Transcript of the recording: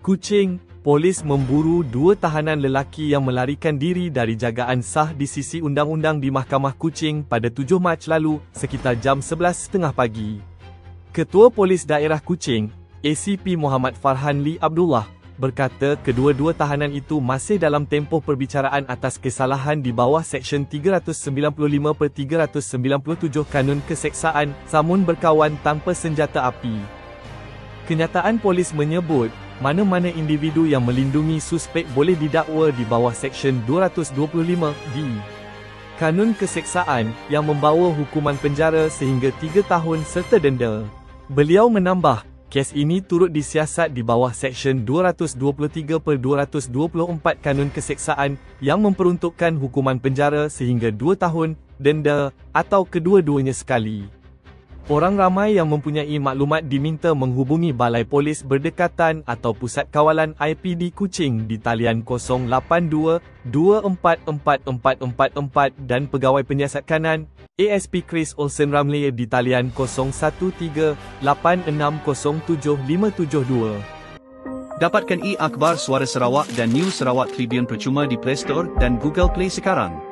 Kuching, polis memburu dua tahanan lelaki yang melarikan diri dari jagaan sah di sisi undang-undang di Mahkamah Kuching pada 7 Mac lalu, sekitar jam 11.30 pagi. Ketua Polis Daerah Kuching, ACP Muhammad Farhan Lee Abdullah, berkata kedua-dua tahanan itu masih dalam tempoh perbicaraan atas kesalahan di bawah Seksyen 395/397 Kanun Keseksaan, samun berkawan tanpa senjata api. Kenyataan polis menyebut, mana-mana individu yang melindungi suspek boleh didakwa di bawah Seksyen 225(d) Kanun Keseksaan, yang membawa hukuman penjara sehingga 3 tahun serta denda. Beliau menambah, kes ini turut disiasat di bawah Seksyen 223/224 Kanun Keseksaan, yang memperuntukkan hukuman penjara sehingga 2 tahun, denda, atau kedua-duanya sekali. Orang ramai yang mempunyai maklumat diminta menghubungi Balai Polis Berdekatan atau Pusat Kawalan IPD Kuching di talian 012-244444 dan Pegawai Penyiasat Kanan, ASP Chris Olsen Ramlee di talian 0138607572. Dapatkan e-akhbar Suara Sarawak dan News Sarawak Tribune percuma di Play Store dan Google Play sekarang.